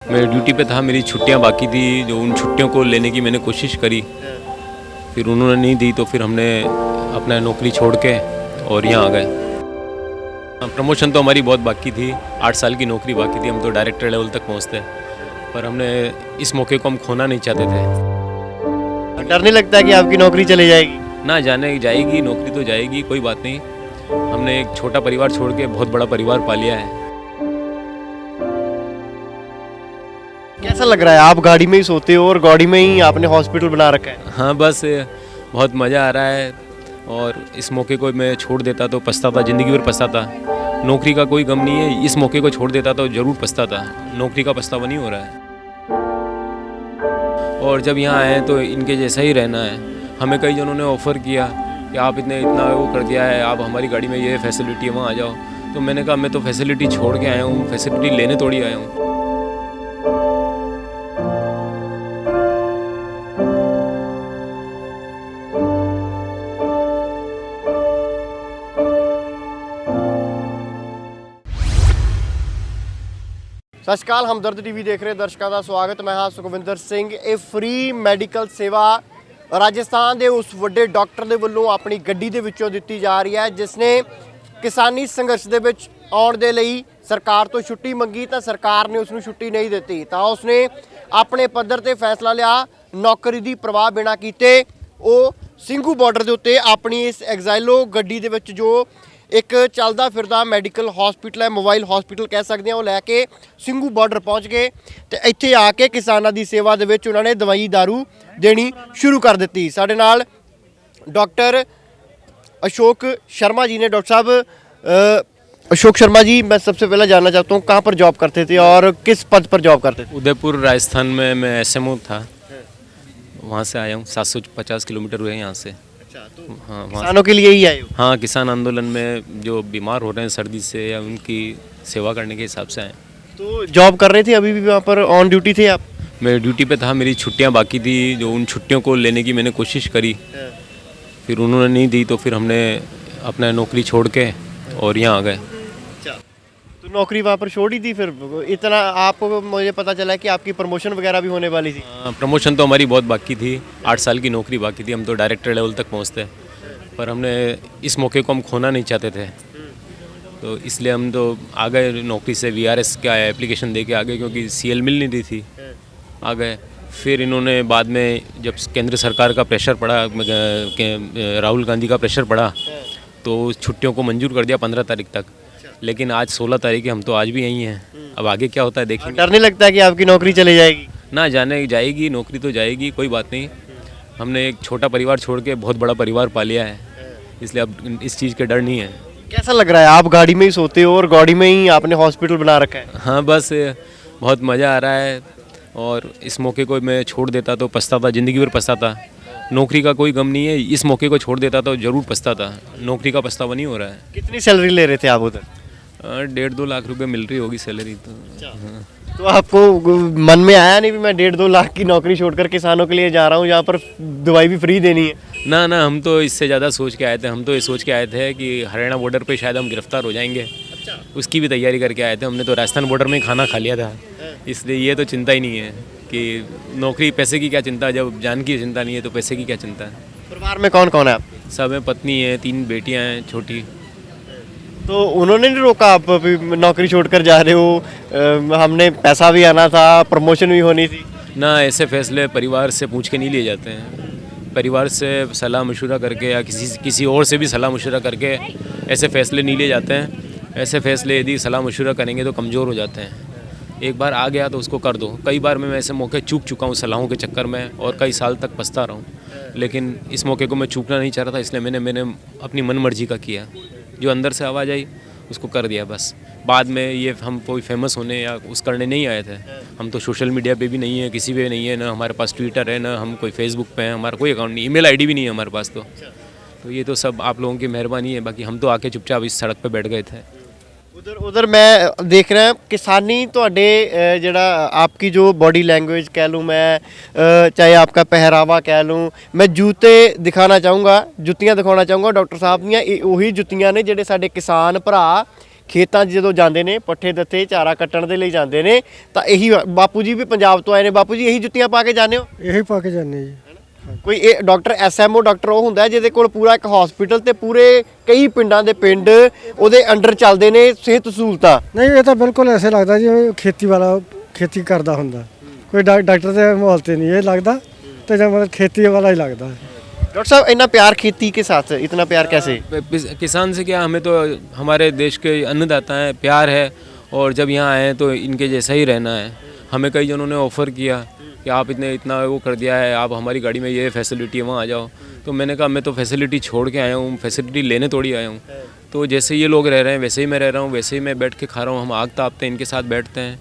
मैं ड्यूटी पे था, मेरी छुट्टियां बाकी थी, जो उन छुट्टियों को लेने की मैंने कोशिश करी, फिर उन्होंने नहीं दी तो फिर हमने अपना नौकरी छोड़ के और यहाँ आ गए। प्रमोशन तो हमारी बहुत बाकी थी, 8 साल की नौकरी बाकी थी, हम तो डायरेक्टर लेवल तक पहुँचते, पर हमने इस मौके को हम खोना नहीं चाहते थे। डर नहीं लगता कि आपकी नौकरी चली जाएगी? ना जाने जाएगी, नौकरी तो जाएगी, कोई बात नहीं। हमने एक छोटा परिवार छोड़ के बहुत बड़ा परिवार पा लिया है। कैसा लग रहा है? आप गाड़ी में ही सोते हो और गाड़ी में ही आपने हॉस्पिटल बना रखा है। हाँ, बस बहुत मज़ा आ रहा है, और इस मौके को मैं छोड़ देता तो पछताता, ज़िंदगी भर पछताता। नौकरी का कोई गम नहीं है, इस मौके को छोड़ देता तो ज़रूर पछताता। नौकरी का पछतावा नहीं हो रहा है, और जब यहाँ आए तो इनके जैसा ही रहना है। हमें कई जनों ने ऑफ़र किया कि आप इतना वो कर दिया है, आप हमारी गाड़ी में ये फैसिलिटी है, वहाँ आ जाओ। तो मैंने कहा मैं तो फैसिलिटी छोड़ के आया हूँ, फैसिलिटी लेने थोड़ी आया हूँ। ਸਤਿ ਸ਼੍ਰੀ ਅਕਾਲ, ਹਮਦਰਦ ਟੀਵੀ ਦੇਖ ਰਹੇ ਦਰਸ਼ਕਾਂ ਦਾ ਸਵਾਗਤ। ਮੈਂ ਹਾਂ ਸੁਖਵਿੰਦਰ ਸਿੰਘ। ਇਹ ਫ੍ਰੀ ਮੈਡੀਕਲ ਸੇਵਾ ਰਾਜਸਥਾਨ ਦੇ ਉਸ ਵੱਡੇ ਡਾਕਟਰ ਦੇ ਵੱਲੋਂ ਆਪਣੀ ਗੱਡੀ ਦੇ ਵਿੱਚੋਂ ਦਿੱਤੀ ਜਾ ਰਹੀ ਹੈ, ਜਿਸ ਨੇ ਕਿਸਾਨੀ ਸੰਘਰਸ਼ ਦੇ ਵਿੱਚ ਆਉਣ ਦੇ ਲਈ ਸਰਕਾਰ ਤੋਂ ਛੁੱਟੀ ਮੰਗੀ ਤਾਂ ਸਰਕਾਰ ਨੇ ਉਸ ਨੂੰ ਛੁੱਟੀ ਨਹੀਂ ਦਿੱਤੀ, ਤਾਂ ਉਸਨੇ ਆਪਣੇ ਪੱਧਰ ਤੇ ਫੈਸਲਾ ਲਿਆ, ਨੌਕਰੀ ਦੀ ਪਰਵਾਹ ਬਿਨਾਂ ਕੀਤੇ ਉਹ ਸਿੰਘੂ ਬਾਰਡਰ ਦੇ ਉੱਤੇ ਆਪਣੀ ਇਸ ਐਗਜ਼ਾਈਲੋ ਗੱਡੀ ਦੇ ਵਿੱਚ ਜੋ एक चलता फिरदा मैडिकल हॉस्पिटल है, मोबाइल हॉस्पिटल कह सकते हैं, वो लैके ਸਿੰਘੂ बार्डर पहुँच गए तो इत्थे आके किसानों की सेवा दे विच उन्होंने दवाई दारू देनी शुरू कर दी। साडे नाल डॉक्टर अशोक शर्मा जी ने। डॉक्टर साहब अशोक शर्मा जी, मैं सबसे पहले जानना चाहता हूँ कहाँ पर जॉब करते थे और किस पद पर जॉब करते थे? उदयपुर राजस्थान में मैं SMO था, वहाँ से आया हूँ। 750 किलोमीटर हुए यहाँ से। हाँ, किसानों के लिए ही आए हो? हाँ, किसान आंदोलन में जो बीमार हो रहे हैं सर्दी से, या उनकी सेवा करने के हिसाब से आए। तो जॉब कर रहे थे, अभी भी वहाँ पर ऑन ड्यूटी थे आप? मैं ड्यूटी पे था, मेरी छुट्टियां बाकी थी, जो उन छुट्टियों को लेने की मैंने कोशिश करी, फिर उन्होंने नहीं दी तो फिर हमने अपना नौकरी छोड़ के और यहाँ आ गए। तो नौकरी वहाँ पर छोड़ ही थी फिर? इतना आपको मुझे पता चला कि आपकी प्रमोशन वगैरह भी होने वाली थी। प्रमोशन तो हमारी बहुत बाकी थी, 8 साल की नौकरी बाकी थी, हम तो डायरेक्टर लेवल तक पहुँचते, पर हमने इस मौके को हम खोना नहीं चाहते थे, तो इसलिए हम तो आ गए नौकरी से। VRS का एप्लीकेशन दे के आ गए, क्योंकि CL मिल नहीं रही थी, आ गए। फिर इन्होंने बाद में जब केंद्र सरकार का प्रेशर पड़ा, राहुल गांधी का प्रेशर पड़ा, तो छुट्टियों को मंजूर कर दिया 15 तारीख तक। लेकिन आज 16 तारीख है, हम तो आज भी यहीं हैं। अब आगे क्या होता है देखेंगे। डर नहीं लगता कि आपकी नौकरी चली जाएगी? ना जाने जाएगी, नौकरी तो जाएगी, कोई बात नहीं। हमने एक छोटा परिवार छोड़ के बहुत बड़ा परिवार पा लिया है, इसलिए अब इस चीज़ के डर नहीं है। कैसा लग रहा है? आप गाड़ी में ही सोते हो और गाड़ी में ही आपने हॉस्पिटल बना रखा है। हाँ, बस बहुत मज़ा आ रहा है, और इस मौके को मैं छोड़ देता तो पछताता, ज़िंदगी भर पछताता। नौकरी का कोई गम नहीं है, इस मौके को छोड़ देता तो ज़रूर पछताता। नौकरी का पछतावा नहीं हो रहा है। कितनी सैलरी ले रहे थे आप उधर? 1.5-2 लाख रुपए मिल रही होगी सैलरी तो। हाँ। तो आपको मन में आया नहीं भी मैं 1.5-2 लाख की नौकरी छोड़कर किसानों के लिए जा रहा हूँ, जहाँ पर दवाई भी फ्री देनी है? ना ना, हम तो इससे ज़्यादा सोच के आए थे। हम तो ये सोच के आए थे कि हरियाणा बॉर्डर पे शायद हम गिरफ्तार हो जाएंगे। उसकी भी तैयारी करके आए थे। हमने तो राजस्थान बॉर्डर में ही खाना खा लिया था, इसलिए ये तो चिंता ही नहीं है कि नौकरी, पैसे की क्या चिंता, जब जान की चिंता नहीं है तो पैसे की क्या चिंता है। परिवार में कौन कौन है आप? सब है, पत्नी है, 3 बेटियाँ हैं छोटी। तो उन्होंने नहीं रोका आप अभी नौकरी छोड़कर जा रहे हो? हमने पैसा भी आना था, प्रमोशन भी होनी थी। ना, ऐसे फैसले परिवार से पूछ के नहीं लिए जाते हैं। परिवार से सलाह मशवरा करके या किसी और से भी सलाह मशवरा करके ऐसे फैसले नहीं लिए जाते हैं। ऐसे फैसले यदि सलाह मशवरा करेंगे तो कमज़ोर हो जाते हैं। एक बार आ गया तो उसको कर दो। कई बार मैं ऐसे मौके चूक चुका हूँ सलाहों के चक्कर में, और कई साल तक पछता रहा हूँ। लेकिन इस मौके को मैं चूकना नहीं चाह रहा था, इसलिए मैंने अपनी मन मर्जी का किया। जो अंदर से आवाज़ आई उसको कर दिया बस। बाद में ये हम कोई फेमस होने या उस करने नहीं आए थे। हम तो सोशल मीडिया पे भी नहीं है, किसी पे नहीं है, ना हमारे पास ट्विटर है, ना हम कोई फेसबुक पे हैं, हमारा कोई अकाउंट नहीं, ईमेल आईडी भी नहीं है हमारे पास। तो ये तो सब आप लोगों की मेहरबानी है। बाकी हम तो आके चुपचाप इस सड़क पे बैठ गए थे। उधर मैं देख रहा किसानी ਤੁਹਾਡੇ ਜਿਹੜਾ आपकी जो बॉडी लैंग्वेज कह लूँ मैं, चाहे आपका पहरावा कह लूँ, मैं जूते दिखाना चाहूँगा, जुत्तियाँ दिखाना चाहूँगा डॉक्टर साहब ਦੀਆਂ। ਉਹੀ ਜੁੱਤੀਆਂ ਨੇ ਜਿਹੜੇ ਸਾਡੇ ਕਿਸਾਨ ਭਰਾ ਖੇਤਾਂ 'ਚ ਜਦੋਂ ਜਾਂਦੇ ਨੇ ਪੱਠੇ ਦੱਥੇ ਚਾਰਾ ਕੱਟਣ ਦੇ ਲਈ ਜਾਂਦੇ ਨੇ ਤਾਂ ਇਹੀ ਬਾਪੂ ਜੀ ਵੀ ਪੰਜਾਬ ਤੋਂ ਆਏ ਨੇ। ਬਾਪੂ ਜੀ ਇਹੀ ਜੁੱਤੀਆਂ ਪਾ ਕੇ ਜਾਂਦੇ ਹੋ? ਇਹੀ ਪਾ ਕੇ ਜਾਂਦੇ ਜੀ। ਕੋਈ ਇਹ ਡਾਕਟਰ ਐਸਐਮਓ ਡਾਕਟਰ ਉਹ ਹੁੰਦਾ ਹੈ ਜਿਹਦੇ ਕੋਲ ਪੂਰਾ ਇੱਕ ਹਸਪੀਟਲ ਤੇ ਪੂਰੇ ਕਈ ਪਿੰਡਾਂ ਦੇ ਪਿੰਡ ਉਹਦੇ ਅੰਡਰ ਚੱਲਦੇ ਨੇ ਸਿਹਤ ਸਹੂਲਤਾਂ। ਨਹੀਂ, ਇਹ ਤਾਂ ਬਿਲਕੁਲ ਐਸੇ ਲੱਗਦਾ ਜਿਵੇਂ ਖੇਤੀ ਵਾਲਾ ਖੇਤੀ ਕਰਦਾ ਹੁੰਦਾ। ਕੋਈ ਡਾਕਟਰ ਦੇ ਮਾਹੌਲ ਤੇ ਨਹੀਂ ਇਹ ਲੱਗਦਾ, ਤੇ ਜਾਂ मतलब खेती वाला ही लगता है। डॉक्टर साहब इतना प्यार खेती के साथ, इतना प्यार कैसे? किसान से क्या, हमें तो हमारे देश के अन्नदाता हैं, प्यार है। और जब यहाँ आए तो इनके जैसा ही रहना है। हमें कई जनों ने ऑफ़र किया कि आप इतना वो कर दिया है, आप हमारी गाड़ी में ये फैसिलिटी है, वहाँ आ जाओ। तो मैंने कहा मैं तो फैसिलिटी छोड़ के आया हूँ, फैसिलिटी लेने थोड़ी आया हूँ। तो जैसे ये लोग रह रहे हैं वैसे ही मैं रह रहा हूँ, वैसे ही मैं बैठ के खा रहा हूँ। हम आग तापते हैं, इनके साथ बैठते हैं,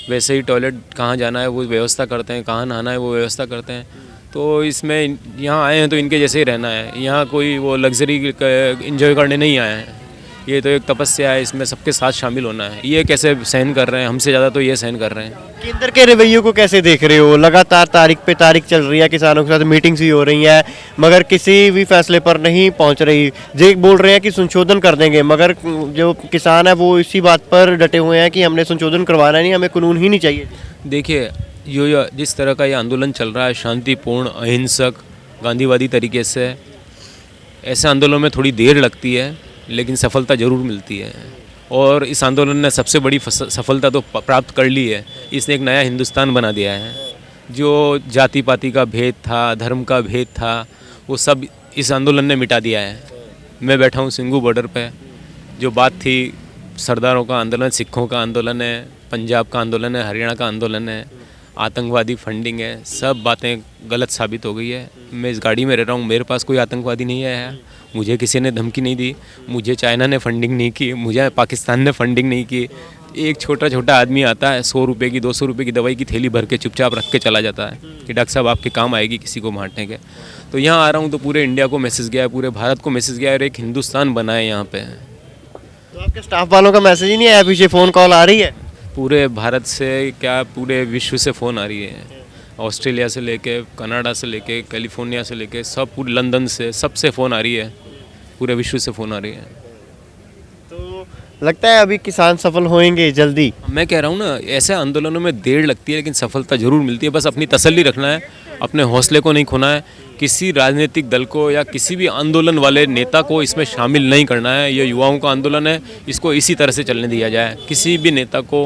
वैसे ही टॉयलेट कहाँ जाना है वो व्यवस्था करते हैं, कहाँ नहाना है वो व्यवस्था करते हैं। तो इसमें यहाँ आए हैं तो इनके जैसे ही रहना है। यहाँ कोई वो लग्जरी इंजॉय करने नहीं आए हैं, ये तो एक तपस्या है, इसमें सबके साथ शामिल होना है। ये कैसे सहन कर रहे हैं, हमसे ज़्यादा तो ये सहन कर रहे हैं। केंद्र के रवैये को कैसे देख रहे हो? लगातार तारीख पे तारीख चल रही है, किसानों के साथ मीटिंग्स भी हो रही हैं, मगर किसी भी फैसले पर नहीं पहुंच रही। जे बोल रहे हैं कि संशोधन कर देंगे, मगर जो किसान है वो इसी बात पर डटे हुए हैं कि हमने संशोधन करवाना नहीं, हमें कानून ही नहीं चाहिए। देखिए जो जिस तरह का ये आंदोलन चल रहा है, शांतिपूर्ण अहिंसक गांधीवादी तरीके से, ऐसे आंदोलन में थोड़ी देर लगती है लेकिन सफलता ज़रूर मिलती है। और इस आंदोलन ने सबसे बड़ी सफलता तो प्राप्त कर ली है। इसने एक नया हिंदुस्तान बना दिया है। जो जाति पाति का भेद था, धर्म का भेद था, वो सब इस आंदोलन ने मिटा दिया है। मैं बैठा हूँ सिंघू बॉर्डर पे। जो बात थी सरदारों का आंदोलन, सिखों का आंदोलन है, पंजाब का आंदोलन है, हरियाणा का आंदोलन है, आतंकवादी फंडिंग है, सब बातें गलत साबित हो गई है। मैं इस गाड़ी में रह रहा हूँ, मेरे पास कोई आतंकवादी नहीं आया, मुझे किसी ने धमकी नहीं दी, मुझे चाइना ने फंडिंग नहीं की, मुझे पाकिस्तान ने फंडिंग नहीं की। एक छोटा छोटा आदमी आता है, 100 रुपये की 200 रुपये की दवाई की थैली भर के चुपचाप रख के चला जाता है कि डॉक्टर साहब आपके काम आएगी किसी को मारने के। तो यहाँ आ रहा हूँ तो पूरे इंडिया को मैसेज गया है, पूरे भारत को मैसेज गया है और एक हिंदुस्तान बना है यहाँ पे। तो आपके स्टाफ वालों का मैसेज ही नहीं आया? पीछे फ़ोन कॉल आ रही है? पूरे भारत से क्या पूरे विश्व से फ़ोन आ रही है। ऑस्ट्रेलिया से लेके, कनाडा से लेके, कैलिफोर्निया से लेके, सब पूरे लंदन से, सबसे फ़ोन आ रही है, पूरे विश्व से फ़ोन आ रही है। तो लगता है अभी किसान सफल होंगे जल्दी? मैं कह रहा हूँ ना, ऐसे आंदोलनों में देर लगती है लेकिन सफलता ज़रूर मिलती है। बस अपनी तसल्ली रखना है, अपने हौसले को नहीं खोना है। किसी राजनीतिक दल को या किसी भी आंदोलन वाले नेता को इसमें शामिल नहीं करना है। ये युवाओं का आंदोलन है, इसको इसी तरह से चलने दिया जाए। किसी भी नेता को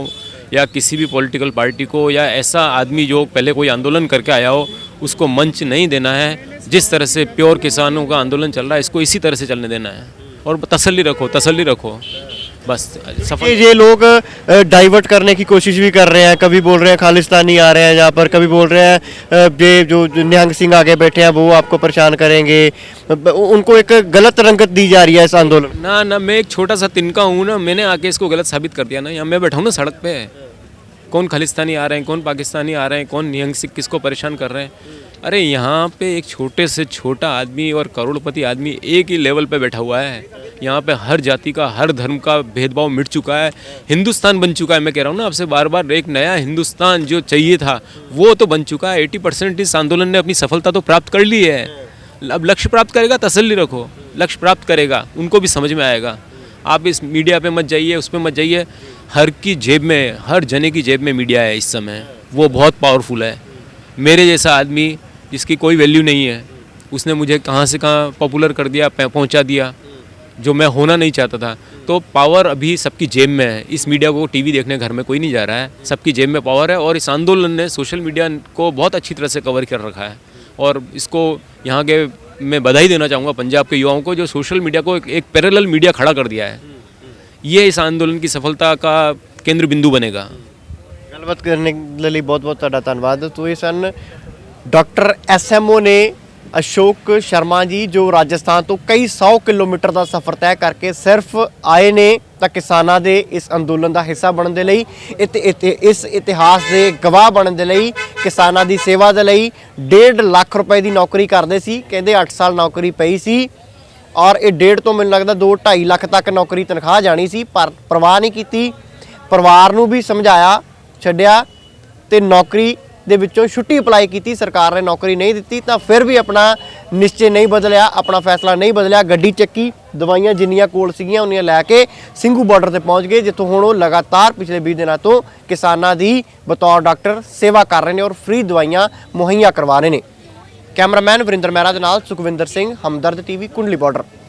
या किसी भी पॉलिटिकल पार्टी को या ऐसा आदमी जो पहले कोई आंदोलन करके आया हो, उसको मंच नहीं देना है। जिस तरह से प्योर किसानों का आंदोलन चल रहा है, इसको इसी तरह से चलने देना है। और तसल्ली रखो, तसल्ली रखो, बस सफल। ये लोग डाइवर्ट करने की कोशिश भी कर रहे हैं। कभी बोल रहे हैं खालिस्तानी आ रहे हैं यहाँ पर, कभी बोल रहे हैं ये जो निहंग सिंह आगे बैठे हैं वो आपको परेशान करेंगे। उनको एक गलत रंगत दी जा रही है इस आंदोलन। ना मैं एक छोटा सा तिनका हूँ ना, मैंने आके इसको गलत साबित कर दिया ना। यहाँ मैं बैठा हूँ ना सड़क पे, कौन खालिस्तानी आ रहे हैं, कौन पाकिस्तानी आ रहे हैं, कौन निहंग सिंह किसको परेशान कर रहे हैं। अरे यहाँ पे एक छोटे से छोटा आदमी और करोड़पति आदमी एक ही लेवल पे बैठा हुआ है। यहाँ पे हर जाति का, हर धर्म का भेदभाव मिट चुका है। हिंदुस्तान बन चुका है। मैं कह रहा हूँ ना आपसे बार बार, एक नया हिंदुस्तान जो चाहिए था वो तो बन चुका है। 80% इस आंदोलन ने अपनी सफलता तो प्राप्त कर ली है। अब लक्ष्य प्राप्त करेगा, तसल्ली रखो, लक्ष्य प्राप्त करेगा, उनको भी समझ में आएगा। आप इस मीडिया पे मत जाइए, उस पर मत जाइए। हर की जेब में, हर जने की जेब में मीडिया है इस समय, वो बहुत पावरफुल है। मेरे जैसा आदमी जिसकी कोई वैल्यू नहीं है, उसने मुझे कहाँ से कहाँ पॉपुलर कर दिया, पहुँचा दिया, जो मैं होना नहीं चाहता था। तो पावर अभी सबकी जेब में है। इस मीडिया को टीवी देखने घर में कोई नहीं जा रहा है, सबकी जेब में पावर है। और इस आंदोलन ने सोशल मीडिया को बहुत अच्छी तरह से कवर कर रखा है। और इसको यहाँ के मैं बधाई देना चाहूँगा पंजाब के युवाओं को, जो सोशल मीडिया को एक पैरेलल मीडिया खड़ा कर दिया है। ये इस आंदोलन की सफलता का केंद्र बिंदु बनेगा। गलबात करने के लिए बहुत बहुत धन्यवाद। तो ये सन डॉक्टर एसएमओ ने अशोक शर्मा जी, जो राजस्थान तो कई 100 किलोमीटर का सफ़र तय करके सिर्फ आए ने ਤਾਂ ਕਿਸਾਨਾਂ ਦੇ ਇਸ ਅੰਦੋਲਨ ਦਾ ਹਿੱਸਾ ਬਣਨ ਦੇ ਲਈ, ਇਸ ਇਤਿਹਾਸ ਦੇ ਗਵਾਹ ਬਣਨ ਦੇ ਲਈ, ਕਿਸਾਨਾਂ ਦੀ ਸੇਵਾ ਦੇ ਲਈ 1.5 ਲੱਖ ਰੁਪਏ ਦੀ ਨੌਕਰੀ ਕਰਦੇ ਸੀ। ਕਹਿੰਦੇ 8 ਸਾਲ ਨੌਕਰੀ ਪਈ ਸੀ ਔਰ ਇਹ 1.5 ਤੋਂ ਮੈਨੂੰ ਲੱਗਦਾ 2-2.5 ਲੱਖ ਤੱਕ ਨੌਕਰੀ ਤਨਖਾਹ ਜਾਣੀ ਸੀ, ਪਰ ਪਰਵਾਹ ਨਹੀਂ ਕੀਤੀ। ਪਰਿਵਾਰ ਨੂੰ ਵੀ ਸਮਝਾਇਆ, ਛੱਡਿਆ ਤੇ ਨੌਕਰੀ ਦੇ ਵਿੱਚੋਂ ਛੁੱਟੀ ਅਪਲਾਈ ਕੀਤੀ, ਸਰਕਾਰ ਨੇ ਨੌਕਰੀ ਨਹੀਂ ਦਿੱਤੀ ਤਾਂ ਫਿਰ ਵੀ ਆਪਣਾ ਨਿਸ਼ਚੇ ਨਹੀਂ ਬਦਲਿਆ, ਆਪਣਾ ਫੈਸਲਾ ਨਹੀਂ ਬਦਲਿਆ। ਗੱਡੀ ਚੱਕੀ, ਦਵਾਈਆਂ ਜਿੰਨੀਆਂ ਕੋਲ ਸੀਗੀਆਂ ਉਹਨੀਆਂ ਲੈ ਕੇ ਸਿੰਘੂ ਬਾਰਡਰ ਤੇ ਪਹੁੰਚ ਗਏ, ਜਿੱਥੋਂ ਹੁਣ ਉਹ ਲਗਾਤਾਰ ਪਿਛਲੇ 20 ਦਿਨਾਂ ਤੋਂ ਕਿਸਾਨਾਂ ਦੀ ਬਤੌਰ ਡਾਕਟਰ ਸੇਵਾ ਕਰ ਰਹੇ ਨੇ ਔਰ ਫ੍ਰੀ ਦਵਾਈਆਂ ਮੁਹੱਈਆ ਕਰਵਾ ਰਹੇ ਨੇ। ਕੈਮਰਾਮੈਨ ਵਰਿੰਦਰ ਮਹਿਰਾ ਦੇ ਨਾਲ ਸੁਖਵਿੰਦਰ ਸਿੰਘ, ਹਮਦਰਦ ਟੀਵੀ, ਕੁੰਡਲੀ ਬਾਰਡਰ।